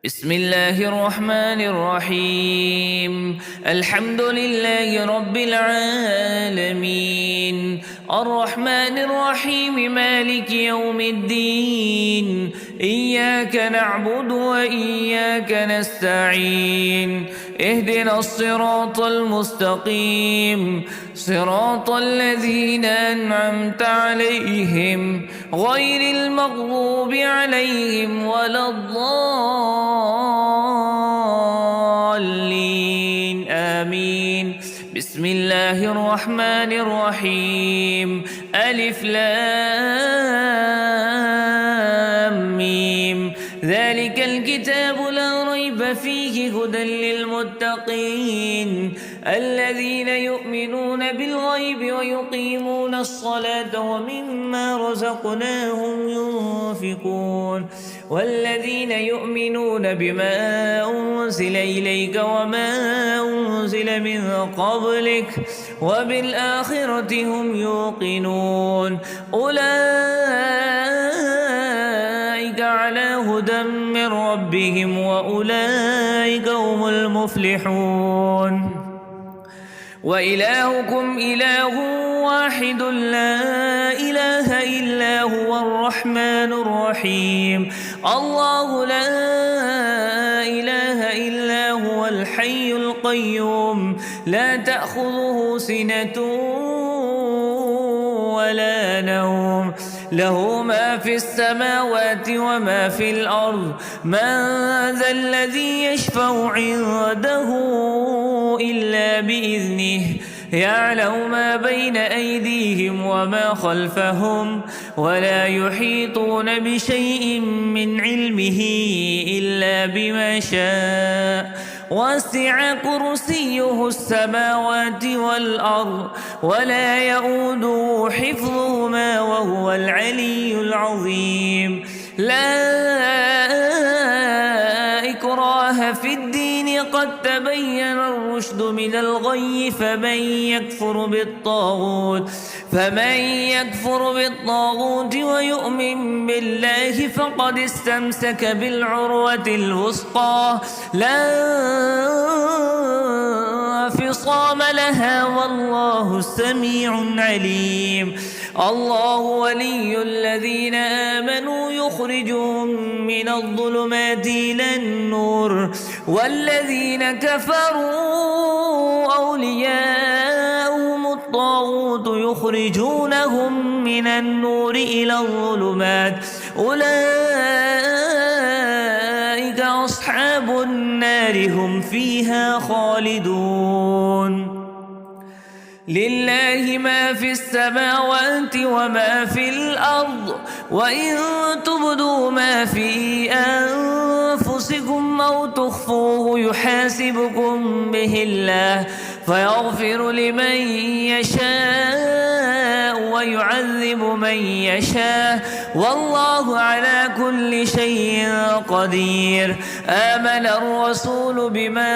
بسم الله الرحمن الرحيم. الحمد لله رب العالمين، الرحمن الرحيم، مالك يوم الدين. إياك نعبد وإياك نستعين. اهدنا الصراط المستقيم، صراط الذين أنعمت عليهم غير المغضوب عليهم ولا الضالين. آمين. بسم الله الرحمن الرحيم. ألف لام ميم. ذلك الكتاب لا ريب فيه هدى للمتقين الذين يؤمنون بالغيب ويقيمون الصلاة ومما رزقناهم ينفقون والذين يؤمنون بما أنزل إليك وما أنزل من قبلك وبالآخرة هم يوقنون. أولئك على هدى من ربهم وأولئك هم المفلحون. وإلهكم إله واحد لا إله إلا هو الرحمن الرحيم. الله لا إله إلا هو الحي القيوم لا تأخذه سنة ولا نوم، له ما في السماوات وما في الأرض. من ذا الذي يشفع عنده إلا بإذنه، يعلم ما بين أيديهم وما خلفهم ولا يحيطون بشيء من علمه إلا بما شاء. وسع كرسيه السماوات والأرض ولا يؤوده حفظهما وهو العلي العظيم. لا إكراه في الدين، قد تبين الرشد من الغي. فمن يكفر بالطاغوت ويؤمن بالله فقد استمسك بالعروة الوثقى لا انفصام لها، والله سميع عليم. الله ولي الذين آمنوا يخرجهم من الظلمات إلى النور، والذين كفروا أولياءهم الطاغوت يخرجونهم من النور إلى الظلمات. أولئك أصحاب النار هم فيها خالدون. لله ما في السماوات وما في الأرض، وإن تبدوا ما في أنفسكم أو تخفوه يحاسبكم به الله، فيغفر لمن يشاء ويعذب من يشاء، والله على كل شيء قدير. آمن الرسول بما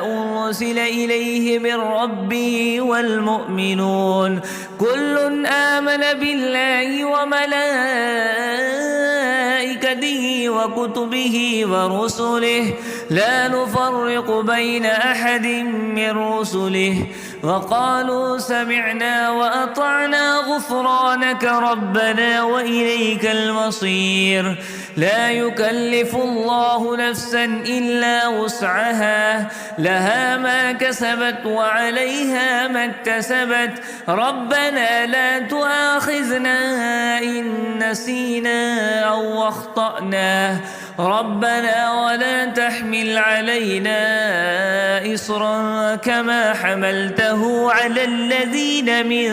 أنزل إليه من ربه والمؤمنون كل آمن بالله وملائكته وكتبه ورسله لا نفرق بين أحد من رسله، وقالوا سمعنا وأطعنا غفرانك ربنا وإليك المصير. لا يكلف الله نفسا إلا وسعها، لها ما كسبت وعليها ما اكتسبت. ربنا لا تؤاخذنا إن نسينا أو أخطأنا، ربنا ولا تحمل علينا إصرا كما حملته على الذين من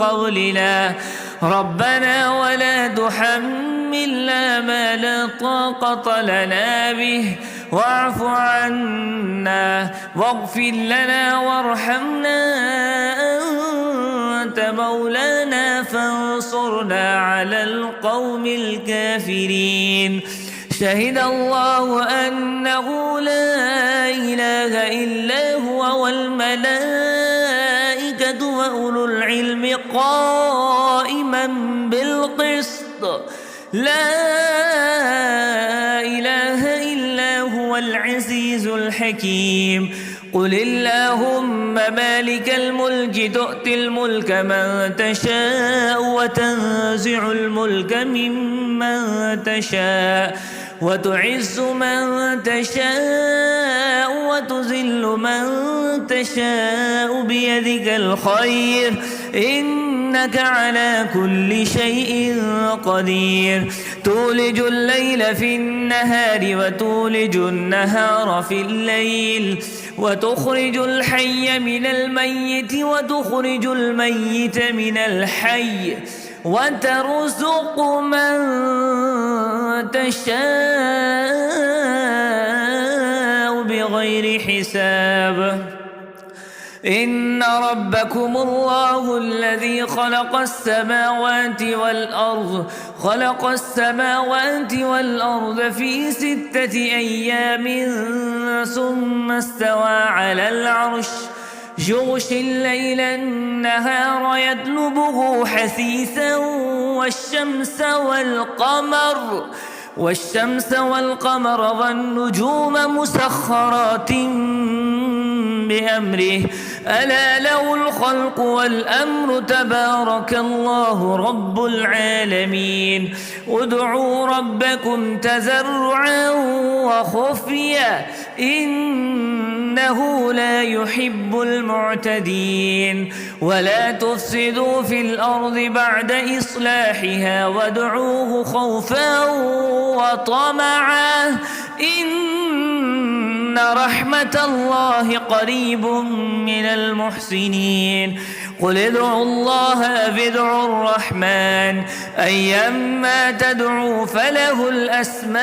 قبلنا، ربنا ولا تحملنا ما لا طاقة لنا به، واعف عنا واغفر لنا وارحمنا، أنت مولانا فانصرنا على القوم الكافرين. شهد الله أنه لا إله إلا هو والملائكة وأولو العلم قائما بالقسط. لا إله إلا العزيز الحكيم. قل اللهم مالك الملك تؤتي الملك من تشاء وتنزع الملك ممن تشاء وتعز من تشاء وتذل من تشاء بيدك الخير إنك على كل شيء قدير. تولج الليل في النهار وتولج النهار في الليل وتخرج الحي من الميت وتخرج الميت من الحي وترزق من تشاء بغير حساب. إن ربكم الله الذي خلق السماوات والأرض في 6 أيام ثم استوى على العرش يغشي الليل النهار يطلبه حثيثا والشمس والقمر والنجوم مسخرات بأمره ألا له الخلق والأمر تبارك الله رب العالمين. ادعوا ربكم تضرعا وخفيا إنه لا يحب المعتدين. ولا تفسدوا في الأرض بعد إصلاحها وادعوه خوفا وطمعا إن رحمة الله قريب من المحسنين. قل ادعوا الله أو ادعوا الرحمن أيما تدعوا فله الأسماء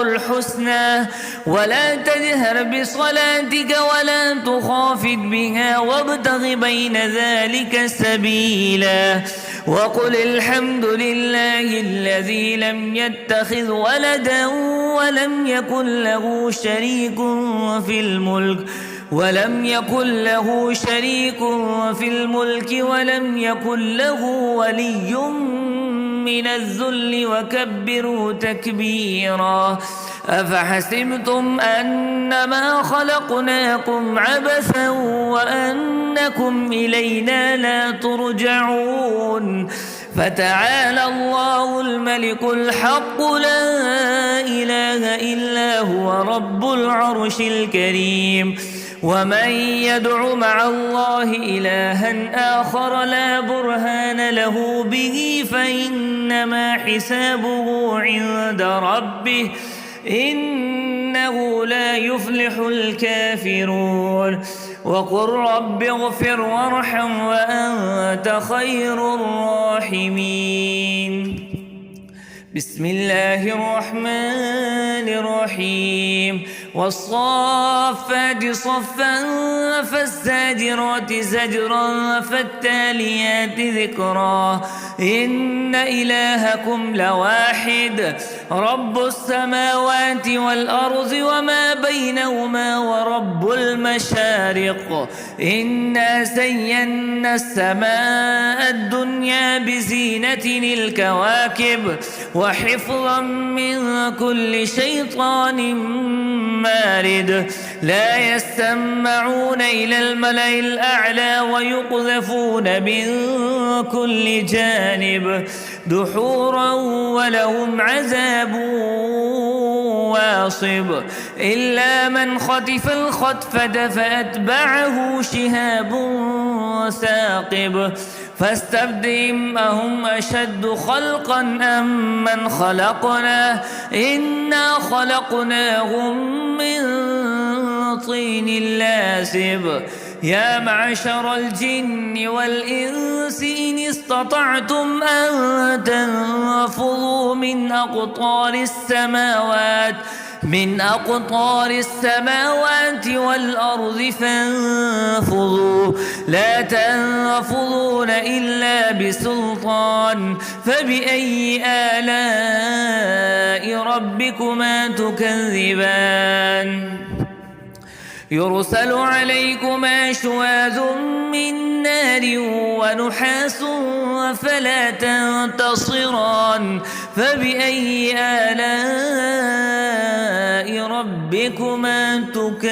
الحسنى ولا تجهر بصلاتك ولا تخافت بها وابتغ بين ذلك سبيلا. وقل الحمد لله الذي لم يتخذ ولدا ولم يكن له شريك في الملك ولم يكن له ولي من الذل وكبره تكبيرا. أفحسبتم أنما خلقناكم عبثا وأنكم إلينا لا ترجعون. فتعالى الله الملك الحق لا إله إلا هو رب العرش الكريم. ومن يدع مع الله إلها آخر لا برهان له به فإنما حسابه عند ربه إنه لا يفلح الكافرون. وقل رب اغفر وارحم وأنت خير الراحمين. بسم الله الرحمن الرحيم. والصافات صفا فالزاجرات زجرا فالتاليات ذكرا إن إلهكم لواحد رب السماوات والأرض وما بينهما ورب المشارق. إنا زينا السماء الدنيا بزينة الكواكب وحفظا من كل شيطان مارد. لا يستمعون إلى الملأ الأعلى ويقذفون من كل جانب دحورا ولهم عذاب واصب. إلا من خطف الخطفة فأتبعه شهاب ثاقب. فاستبدهم أهم أشد خلقا أم من خلقنا إنا خلقناهم من طين لازب. يا معشر الجن والإنس إن استطعتم أن تنفذوا من أقطار السماوات والأرض فانفذوا لا تنفذون إلا بسلطان. فبأي آلاء ربكما تكذبان؟ يرسل عليكما شواذ من نار ونحاس فلا تنتصران. فبأي آلاء ربكما تكذبان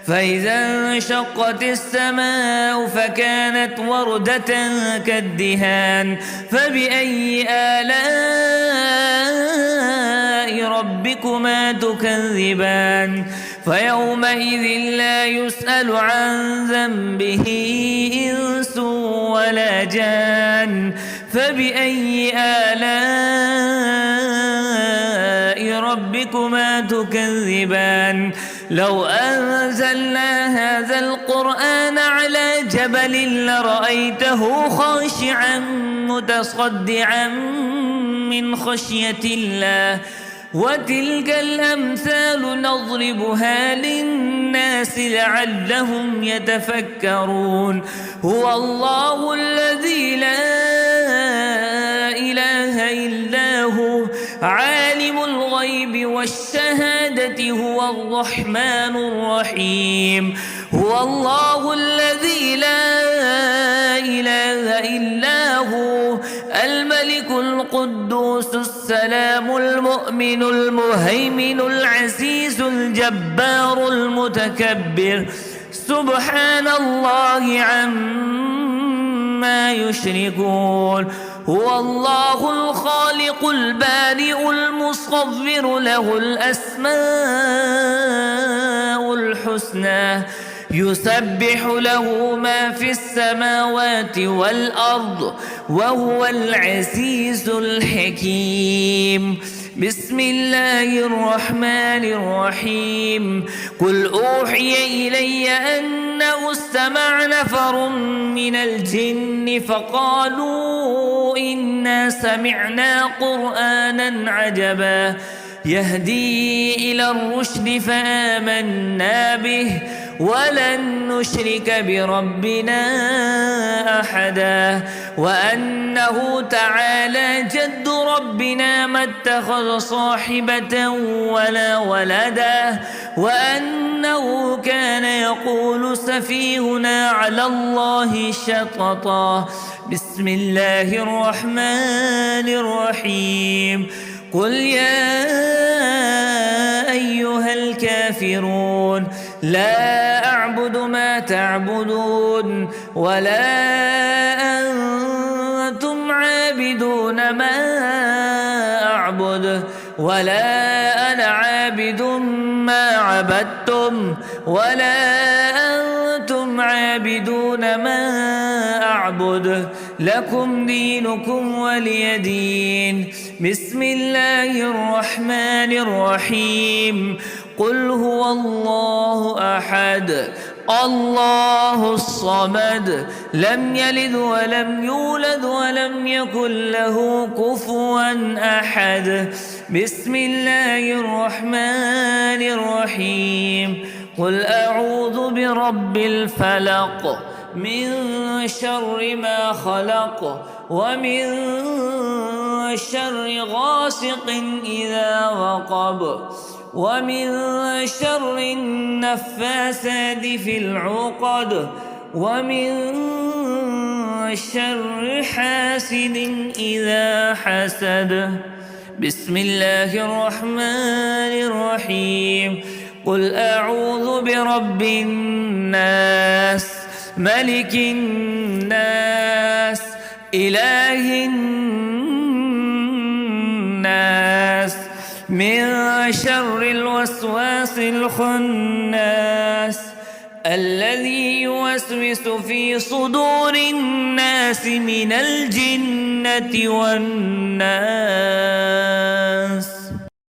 فإذا انشقت السماء فكانت وردة كالدهان فبأي آلاء ربكما تكذبان فيومئذ لا يسأل عن ذنبه إنس ولا جان فبأي آلاء ربكما تكذبان لو أنزلنا هذا القرآن على جبل لرأيته خاشعا متصدعا من خشية الله وتلك الأمثال نضربها للناس لعلهم يتفكرون هو الله الذي لا إله إلا هو عالم الغيب والشهادة هو الرحمن الرحيم هو الله الذي لا إله إلا هو الملك القدوس السلام المؤمن المهيمن العزيز الجبار المتكبر سبحان الله عما يشركون هو الله الخالق البارئ المصور له الأسماء الحسنى يسبح له ما في السماوات والأرض وهو العزيز الحكيم بسم الله الرحمن الرحيم قل أوحي إلي أنه استمع نفر من الجن فقالوا إنا سمعنا قرآنا عجبا يهدي إلى الرشد فآمنا به ولن نشرك بربنا أحدا وأنه تعالى جد ربنا ما اتخذ صاحبة ولا ولدا وأنه كان يقول سفيهنا على الله شططا بسم الله الرحمن الرحيم قل يا أيها الكافرون لا أعبد ما تعبدون ولا أنتم عابدون ما أعبد ولا أنا عابد ما عبدتم ولا أنتم عابدون ما أعبد لكم دينكم ولي دين بسم الله الرحمن الرحيم قل هو الله أحد الله الصمد لم يلد ولم يولد ولم يكن له كفوا أحد بسم الله الرحمن الرحيم قل أعوذ برب الفلق من شر ما خلق ومن شر غاسق إذا وقب ومن شر النفاثات في العقد ومن شر حاسد إذا حسد بسم الله الرحمن الرحيم قل أعوذ برب الناس ملك الناس إله الناس من شر الوسواس الخناس الذي يوسوس في صدور الناس من الجنة والناس